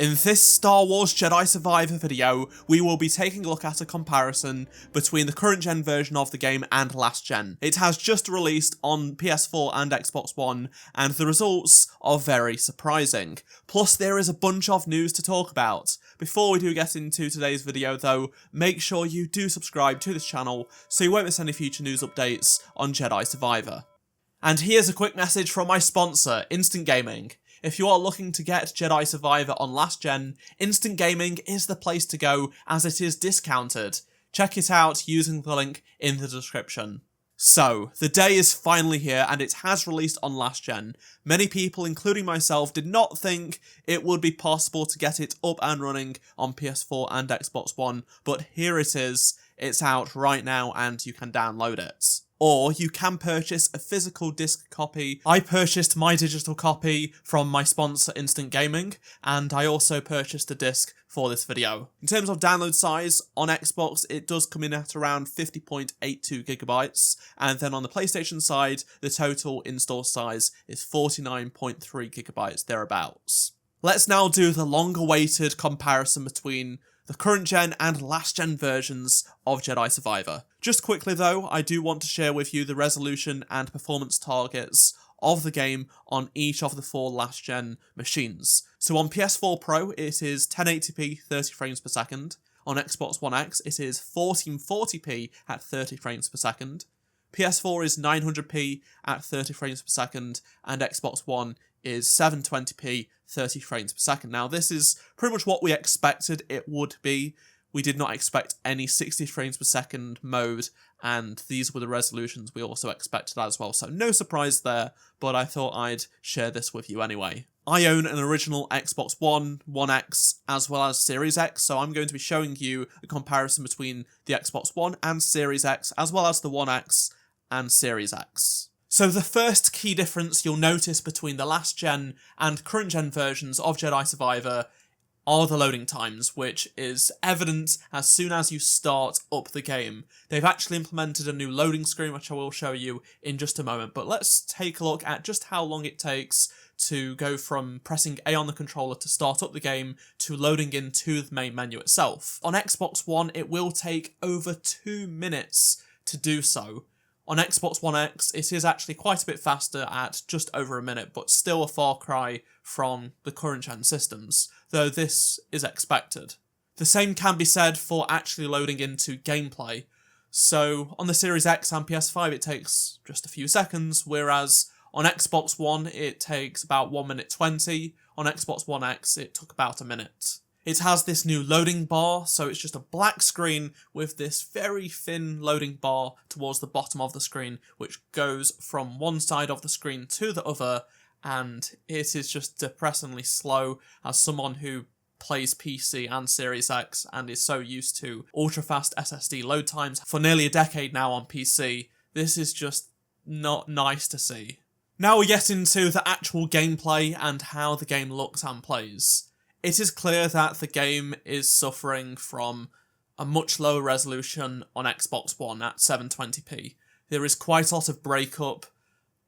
In this Star Wars Jedi Survivor video, we will be taking a look at a comparison between the current gen version of the game and last gen. It has just released on PS4 and Xbox One, and the results are very surprising. Plus, there is a bunch of news to talk about. Before we do get into today's video though, make sure you do subscribe to this channel so you won't miss any future news updates on Jedi Survivor. And here's a quick message from my sponsor, Instant Gaming. If you are looking to get Jedi Survivor on last gen, Instant Gaming is the place to go as it is discounted. Check it out using the link in the description. So, the day is finally here and it has released on last gen. Many people, including myself, did not think it would be possible to get it up and running on PS4 and Xbox One, but here it is. It's out right now and you can download it. Or you can purchase a physical disc copy. I purchased my digital copy from my sponsor Instant Gaming, and I also purchased a disc for this video. In terms of download size, on Xbox it does come in at around 50.82GB, and then on the PlayStation side, the total install size is 49.3GB thereabouts. Let's now do the long-awaited comparison between the current gen and last gen versions of Jedi Survivor. Just quickly though, I do want to share with you the resolution and performance targets of the game on each of the 4 last gen machines. So on PS4 Pro it is 1080p 30 frames per second, on Xbox One X it is 1440p at 30 frames per second, PS4 is 900p at 30 frames per second, and Xbox One is 720p 30 frames per second. Now this is pretty much what we expected it would be. We did not expect any 60 frames per second mode, and these were the resolutions we also expected as well, so no surprise there, but I thought I'd share this with you anyway. I own an original Xbox One, One X, as well as Series X, so I'm going to be showing you a comparison between the Xbox One and Series X, as well as the One X and Series X. So the first key difference you'll notice between the last gen and current gen versions of Jedi Survivor are the loading times, which is evident as soon as you start up the game. They've actually implemented a new loading screen, which I will show you in just a moment, but let's take a look at just how long it takes to go from pressing A on the controller to start up the game to loading into the main menu itself. On Xbox One, it will take over 2 minutes to do so. On Xbox One X, it is actually quite a bit faster at just over a minute, but still a far cry from the current gen systems, though this is expected. The same can be said for actually loading into gameplay. So on the Series X and PS5 it takes just a few seconds, whereas on Xbox One it takes about 1 minute 20, on Xbox One X it took about a minute. It has this new loading bar, so it's just a black screen with this very thin loading bar towards the bottom of the screen, which goes from one side of the screen to the other, and it is just depressingly slow. As someone who plays PC and Series X and is so used to ultra-fast SSD load times for nearly a decade now on PC, this is just not nice to see. Now we get into the actual gameplay and how the game looks and plays. It is clear that the game is suffering from a much lower resolution on Xbox One at 720p. There is quite a lot of breakup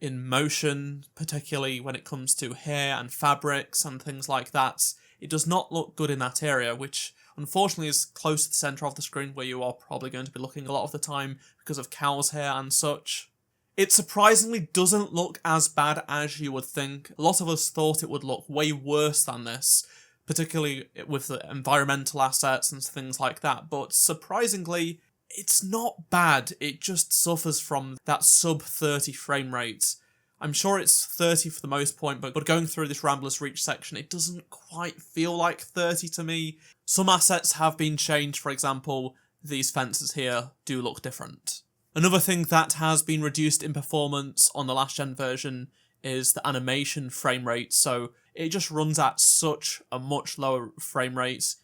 in motion, particularly when it comes to hair and fabrics and things like that. It does not look good in that area, which unfortunately is close to the centre of the screen where you are probably going to be looking a lot of the time because of cow's hair and such. It surprisingly doesn't look as bad as you would think. A lot of us thought it would look way worse than this, particularly with the environmental assets and things like that, but surprisingly, it's not bad. It just suffers from that sub 30 frame rate. I'm sure it's 30 for the most point, but going through this Rambler's Reach section, it doesn't quite feel like 30 to me. Some assets have been changed, for example, these fences here do look different. Another thing that has been reduced in performance on the last gen version is the animation frame rate, so it just runs at such a much lower frame rate,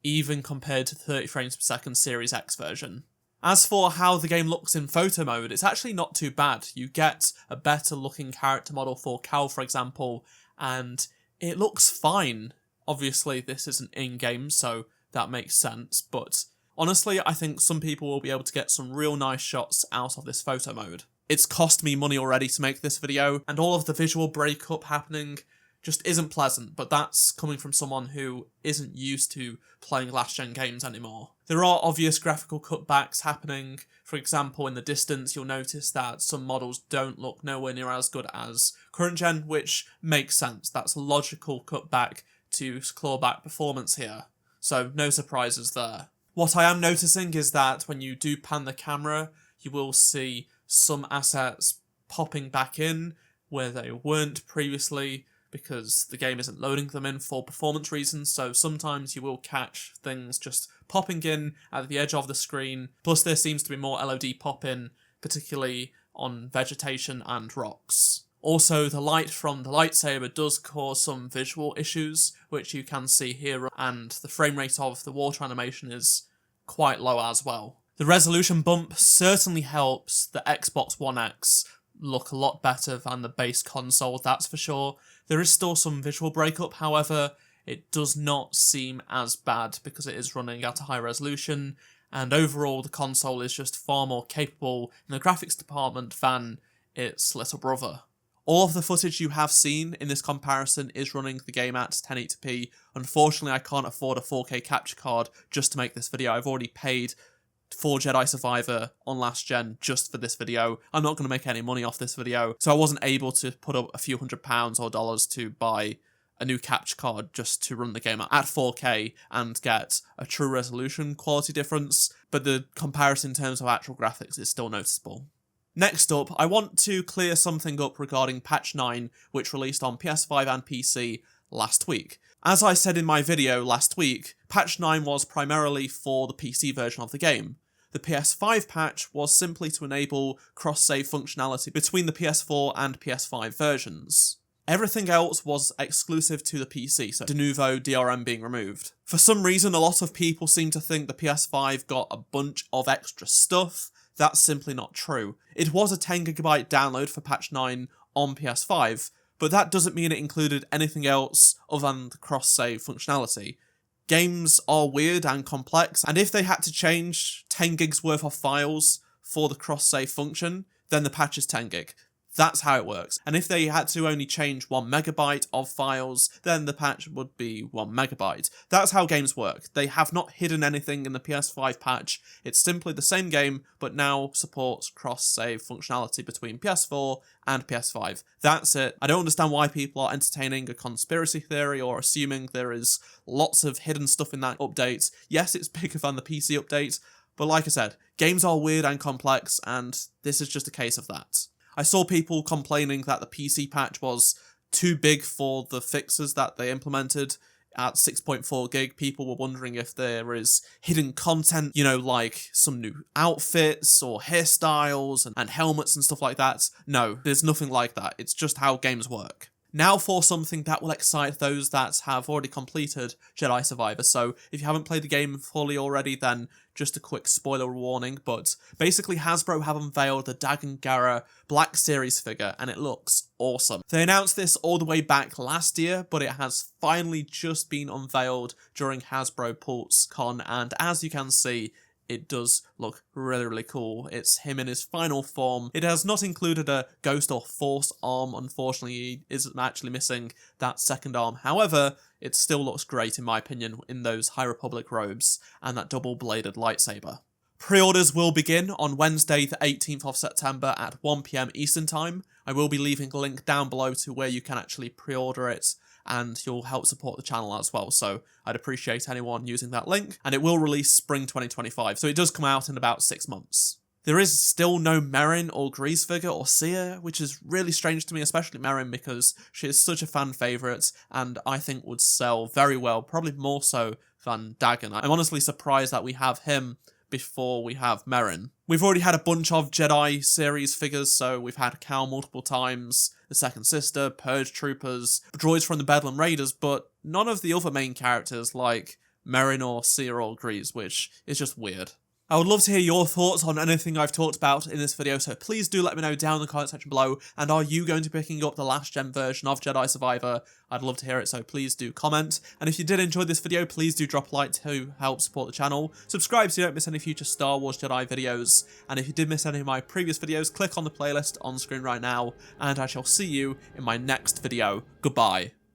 even compared to 30 frames per second Series X version. As for how the game looks in photo mode, it's actually not too bad. You get a better looking character model for Cal, for example, and it looks fine. Obviously, this isn't in-game, so that makes sense, but honestly, I think some people will be able to get some real nice shots out of this photo mode. It's cost me money already to make this video, and all of the visual breakup happening just isn't pleasant, but that's coming from someone who isn't used to playing last-gen games anymore. There are obvious graphical cutbacks happening. For example, in the distance, you'll notice that some models don't look nowhere near as good as current-gen, which makes sense. That's a logical cutback to claw back performance here, so no surprises there. What I am noticing is that when you do pan the camera, you will see some assets popping back in where they weren't previously, because the game isn't loading them in for performance reasons, so sometimes you will catch things just popping in at the edge of the screen, plus there seems to be more LOD pop-in, particularly on vegetation and rocks. Also, the light from the lightsaber does cause some visual issues, which you can see here, and the frame rate of the water animation is quite low as well. The resolution bump certainly helps the Xbox One X look a lot better than the base console, that's for sure. There is still some visual breakup, however, it does not seem as bad because it is running at a high resolution, and overall the console is just far more capable in the graphics department than its little brother. All of the footage you have seen in this comparison is running the game at 1080p. Unfortunately, I can't afford a 4K capture card just to make this video. I've already paid for Jedi Survivor on last gen just for this video. I'm not going to make any money off this video, so I wasn't able to put up a few £100 or dollars to buy a new capture card just to run the game at 4K and get a true resolution quality difference, but the comparison in terms of actual graphics is still noticeable. Next up, I want to clear something up regarding patch 9, which released on PS5 and PC last week. As I said in my video last week, patch 9 was primarily for the PC version of the game. The PS5 patch was simply to enable cross-save functionality between the PS4 and PS5 versions. Everything else was exclusive to the PC, so de novo DRM being removed. For some reason, a lot of people seem to think the PS5 got a bunch of extra stuff. That's simply not true. It was a 10GB download for patch 9 on PS5, but that doesn't mean it included anything else other than the cross-save functionality. Games are weird and complex, and if they had to change 10 gigs worth of files for the cross-save function, then the patch is 10 gig. That's how it works. And if they had to only change 1 megabyte of files, then the patch would be 1 megabyte. That's how games work. They have not hidden anything in the PS5 patch. It's simply the same game, but now supports cross-save functionality between PS4 and PS5. That's it. I don't understand why people are entertaining a conspiracy theory or assuming there is lots of hidden stuff in that update. Yes, it's bigger than the PC update, but like I said, games are weird and complex, and this is just a case of that. I saw people complaining that the PC patch was too big for the fixes that they implemented at 6.4 gig. People were wondering if there is hidden content, you know, like some new outfits or hairstyles and helmets and stuff like that. No, there's nothing like that. It's just how games work. Now for something that will excite those that have already completed Jedi Survivor. So if you haven't played the game fully already, then just a quick spoiler warning, but basically Hasbro have unveiled the Dagon Gera Black Series figure, and it looks awesome. They announced this all the way back last year, but it has finally just been unveiled during Hasbro Pulse Con, and as you can see, it does look really, really cool. It's him in his final form. It has not included a Ghost or Force arm, unfortunately. He isn't actually missing that second arm. However, it still looks great in my opinion in those High Republic robes and that double-bladed lightsaber. Pre-orders will begin on Wednesday the 18th of September at 1 PM Eastern Time. I will be leaving a link down below to where you can actually pre-order it, and you'll help support the channel as well, so I'd appreciate anyone using that link, and it will release spring 2025, so it does come out in about 6 months. There is still no Merrin or Grease figure or Seer, which is really strange to me, especially Merrin, because she is such a fan favourite, and I think would sell very well, probably more so than Dagon. I'm honestly surprised that we have him before we have Merrin. We've already had a bunch of Jedi series figures, so we've had Cal multiple times, the Second Sister, Purge Troopers, droids from the Bedlam Raiders, but none of the other main characters like Merrin or Seer or Grease, which is just weird. I would love to hear your thoughts on anything I've talked about in this video, so please do let me know down in the comment section below, and are you going to be picking up the last gen version of Jedi Survivor? I'd love to hear it, so please do comment, and if you did enjoy this video, please do drop a like to help support the channel, subscribe so you don't miss any future Star Wars Jedi videos, and if you did miss any of my previous videos, click on the playlist on screen right now, and I shall see you in my next video. Goodbye.